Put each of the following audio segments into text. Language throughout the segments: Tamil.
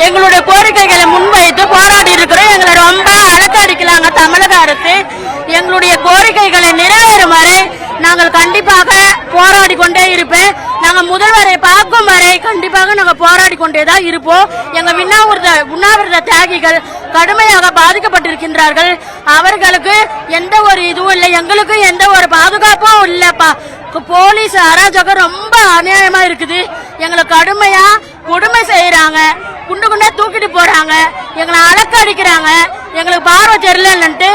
எங்களுடைய கோரிக்கைகளை முன்வைத்து போராடி இருக்கிறோம். எங்களை ரொம்ப அலக்கடிக்கலாங்க தமிழக அரசு. எங்களுடைய கோரிக்கைகளை நிறைவேறும் வரை நாங்கள் கண்டிப்பாக போராடி கொண்டே இருப்பேன். நாங்கள் முதல்வரை பார்க்கும் வரை கண்டிப்பாக நாங்கள் போராடி கொண்டேதான் இருப்போம். எங்க உண்ணாவிரத தியாகிகள் கடுமையாக பாதிக்கப்பட்டிருக்கின்றார்கள். அவர்களுக்கு எந்த ஒரு இதுவும் இல்லை, எங்களுக்கு எந்த ஒரு பாதுகாப்பும் இல்லப்பா. போலீஸ் அராஜகம் ரொம்ப அநியாயமா இருக்குது. எங்களை கடுமையா கொடுமை செய்யறாங்க, குண்டு குண்டா தூக்கிட்டு போறாங்க, எங்களை அலக்கடிக்கிறாங்க. எங்களுக்கு பார்வை தெரியலன்னுட்டு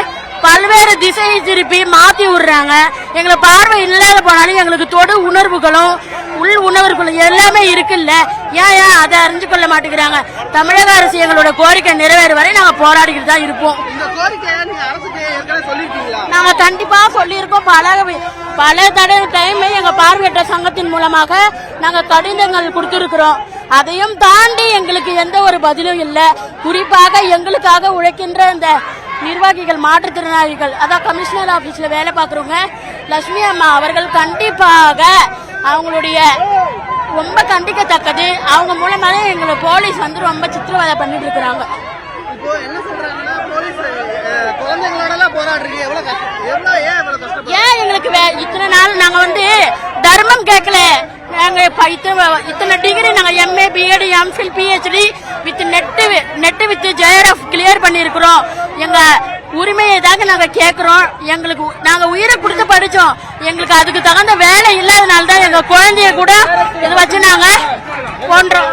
பல்வேறு திசையை திருப்பி மாத்தி விடுறாங்க. எங்களுக்கு பார்வை இல்லாத போனாலும் எங்களுக்கு தொடு உணர்வுகளும் உள் உணர்வுகளும் எல்லாமே இருக்குல்ல, ஏன் அதை அறிஞ்சு கொள்ள மாட்டேங்கிறாங்க. தமிழக அரசு எங்களோட கோரிக்கை நிறைவேறு வரை நாங்க போராடிக்கிட்டு தான் இருப்போம். நாங்க கண்டிப்பா சொல்லியிருக்கோம். பல டைம் எங்க பார்வையற்ற சங்கத்தின் மூலமாக நாங்க கடிதங்கள் கொடுத்திருக்கிறோம். அதையும் தாண்டி எங்களுக்கு எந்த ஒரு பதிலும் இல்லை. குறிப்பாக எங்களுக்காக உழைக்கின்ற இந்த நிர்வாகிகள், மாற்றுத்திறனாளிகள், அதான் கமிஷனர் ஆபீஸ்ல வேலை பார்க்கறவங்க லட்சுமி அம்மா அவர்கள் கண்டிப்பாக அவங்களுடைய ரொம்ப கண்டிக்கத்தக்கது. அவங்க மூலமாக எங்களை போலீஸ் வந்து ரொம்ப சித்திரவதை பண்ணிட்டு இருக்கிறாங்க. ஏன் எங்களுக்கு இத்தனை நாள் நாங்க வந்து தர்மம் கேட்கல. நாங்க இத்தனை டிகிரி நாங்க MA, BEd, MPhil, PhD with NET with JRF clear பண்ணிருக்கிறோம். எங்க உரிமையை தாங்க நாங்க கேட்கிறோம். எங்களுக்கு நாங்க உயிரை கொடுத்து படிச்சோம். எங்களுக்கு அதுக்கு தகுந்த வேலை இல்லாதனால தான் எங்க குழந்தைய கூட இதை வச்சு நாங்க போன்றோம்.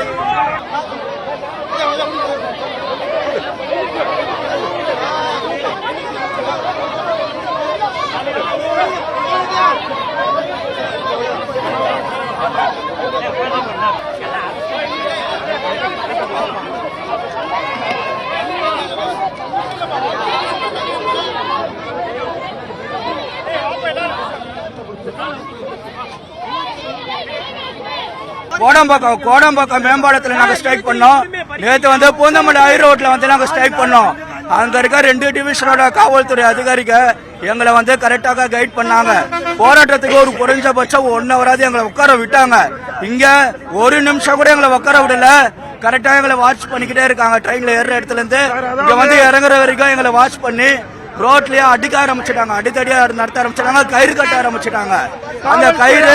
கோடம்பாக்கம் மேம்பாலத்துல நாங்க ஸ்ட்ரைக் பண்ணோம். நேற்று வந்து பூந்தமல்லி ஹை ரோட்ல வந்து நாங்க ஸ்ட்ரைக் பண்ணோம். அங்க இருக்க 2 டிவிஷனோட காவல்துறை அதிகாரிகள் எங்களை வந்து கரெக்டாக கைட் பண்ணாங்க. போராட்டத்துக்கு ஒரு குறைஞ்சபட்சம் 1 ஹவராது எங்களை உட்கார விட்டாங்க. இங்க 1 நிமிஷம் கூட எங்களை உட்கார விடல. கரெக்டா எங்களை வாட்ச் பண்ணிக்கிட்டே இருக்காங்க. ட்ரெயின்ல ஏறுற இடத்துல இருந்து இங்க வந்து இறங்குற வரைக்கும் எங்களை வாட்ச் பண்ணி ரோட்லயே அடிக்க ஆரம்பிச்சுட்டாங்க. அடித்தடியா நடத்த ஆரம்பிச்சிட்டாங்க. கயிறு கட்ட ஆரம்பிச்சுட்டாங்க. அந்த கயிறு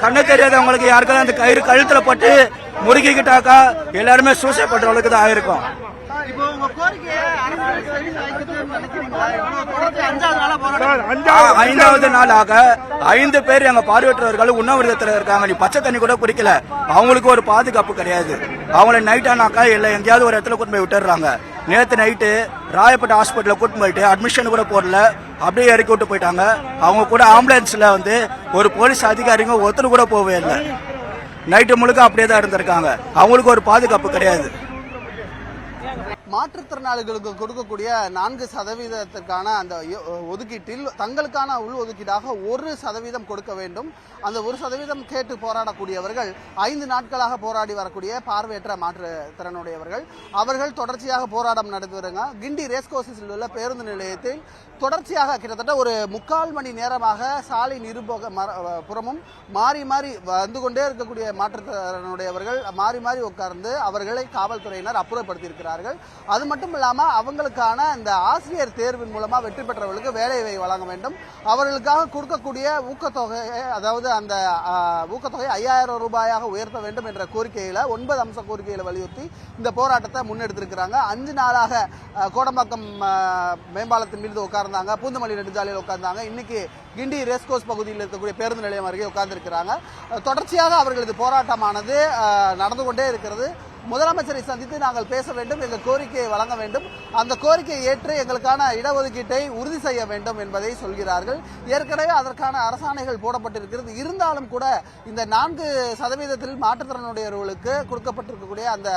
கண்ணு தெரியாதவங்களுக்கு யாருக்காவது அந்த கயிறு கழுத்துல பட்டு முறுக்கிக்கிட்டாக்கா எல்லாருமே சூசைட் பண்றவங்களுக்கு தான் ஆயிருக்கும். 5வது நாளாக 5 பேர் எங்க பார்வையற்றவர்கள் உண்ணாவிரதத்தில் இருக்காங்க. நீ பச்சை தண்ணி கூட குடிக்கல. அவங்களுக்கு ஒரு பாதுகாப்பு கிடையாது. அவங்கள நைட் ஆனாக்கா இல்ல எங்கேயாவது ஒரு இடத்துல கூட்டு போய் விட்டுறாங்க. நேற்று நைட்டு ராயப்பேட்டை ஹாஸ்பிட்டல கூட்டு போயிட்டு அட்மிஷன் கூட போடல, அப்படியே இறக்கி விட்டு போயிட்டாங்க. அவங்க கூட ஆம்புலன்ஸ்ல வந்து ஒரு போலீஸ் அதிகாரிங்க ஒருத்தர் கூட போவே இல்லை. நைட்டு முழுக்க அப்படியே தான் இருந்திருக்காங்க. அவங்களுக்கு ஒரு பாதுகாப்பு கிடையாது. மாற்றுத்திறனாளிகளுக்கு கொடுக்கக்கூடிய 4% அந்த ஒதுக்கீட்டில் தங்களுக்கான உள் ஒதுக்கீடாக 1% கொடுக்க வேண்டும். அந்த 1% கேட்டு போராடக்கூடியவர்கள் 5 நாட்களாக போராடி வரக்கூடிய பார்வையற்ற மாற்றுத்திறனுடையவர்கள் அவர்கள் தொடர்ச்சியாக போராட்டம் நடத்தி வருங்க. கிண்டி ரேஸ்கோர்ஸில் உள்ள பேருந்து நிலையத்தில் தொடர்ச்சியாக கிட்டத்தட்ட ஒரு 3/4 மணி நேரமாக சாலை புறமும் மாறி மாறி வந்து கொண்டே இருக்கக்கூடிய மாற்றுத்திறனுடையவர்கள் மாறி மாறி உட்கார்ந்து அவர்களை காவல்துறையினர் அப்புறப்படுத்தியிருக்கிறார்கள். அது மட்டும் இல்லாம அவங்களுக்கான இந்த ஆசிரியர் தேர்வின் மூலமா வெற்றி பெற்றவர்களுக்கு வேலையை வழங்க வேண்டும். அவர்களுக்காக கொடுக்கக்கூடிய ஊக்கத்தொகை, அதாவது அந்த ஊக்கத்தொகை 5000 ரூபாயாக உயர்த்த வேண்டும் என்ற கோரிக்கையில 9 அம்ச கோரிக்கையில வலியுறுத்தி இந்த போராட்டத்தை முன்னெடுத்திருக்கிறாங்க. 5 நாளாக கோடம்பாக்கம் மேம்பாலத்தின் மீது உட்கார்ந்தாங்க, பூந்தமல்லி நெடுஞ்சாலையில் உட்கார்ந்தாங்க. இன்னைக்கு கிண்டி ரேஸ்கோர்ஸ் பகுதியில் இருக்கக்கூடிய பேருந்து நிலையம் அருகே உட்கார்ந்திருக்கிறாங்க. தொடர்ச்சியாக அவர்களது போராட்டமானது நடந்து கொண்டே இருக்கிறது. முதலமைச்சரை சந்தித்து நாங்கள் பேச வேண்டும், எங்கள் கோரிக்கையை வழங்க வேண்டும், அந்த கோரிக்கையை ஏற்று எங்களுக்கான இடஒதுக்கீட்டை உறுதி செய்ய வேண்டும் என்பதை சொல்கிறார்கள். ஏற்கனவே அதற்கான அரசாணைகள் போடப்பட்டிருக்கிறது. இருந்தாலும் கூட இந்த 4% மாற்றுத்திறனுடையவர்களுக்கு கொடுக்கப்பட்டிருக்கக்கூடிய அந்த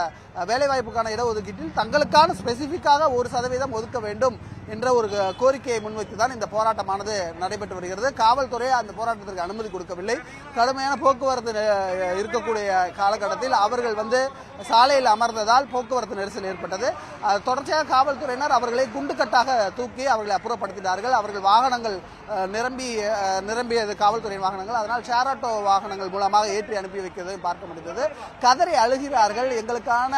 வேலைவாய்ப்புக்கான இடஒதுக்கீட்டில் தங்களுக்கான ஸ்பெசிபிக்காக 1% ஒதுக்க வேண்டும் என்ற ஒரு கோரிக்கையை முன்வைத்து தான் இந்த போராட்டமானது நடைபெற்று வருகிறது. காவல்துறை அந்த போராட்டத்திற்கு அனுமதி கொடுக்கவில்லை. கடுமையான போக்குவரத்து இருக்கக்கூடிய காலகட்டத்தில் அவர்கள் சாலையில் அமர்ந்ததால் போக்குவரத்து நெரிசல் ஏற்பட்டது. தொடர்ச்சியாக காவல்துறையினர் அவர்களை குண்டுக்கட்டாக தூக்கி அவர்களை அப்புறப்படுத்தினார்கள். அவர்கள் வாகனங்கள் நிரம்பியது காவல்துறை வாகனங்கள். அதனால் ஷேர் ஆட்டோ வாகனங்கள் மூலமாக ஏற்றி அனுப்பி வைக்கிறதை பார்க்க முடிந்தது. கதறி அழுகிறார்கள். எங்களுக்கான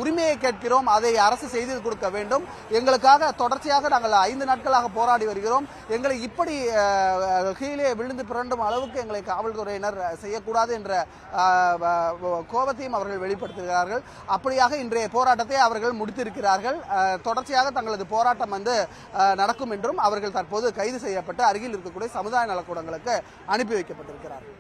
உரிமையை கேட்கிறோம், அதை அரசு செய்து கொடுக்க வேண்டும். எங்களுக்காக தொடர்ச்சியாக நாங்கள் 5 நாட்களாக போராடி வருகிறோம். எங்களை இப்படி கீழே விழுந்து பிறண்டும் அளவுக்கு எங்களை காவல்துறையினர் செய்யக்கூடாது என்ற கோபத்தையும் அவர்கள் வெளிப்படுத்துகிறார்கள். அப்படியாக இன்றைய போராட்டத்தை அவர்கள் முடித்திருக்கிறார்கள். தொடர்ச்சியாக தங்களது போராட்டம் நடக்கும் என்றும் அவர்கள் தற்போது கைது செய்யப்பட்டு அருகில் இருக்கக்கூடிய சமுதாய நலக்கூடங்களுக்கு அனுப்பி வைக்கப்பட்டிருக்கிறார்கள்.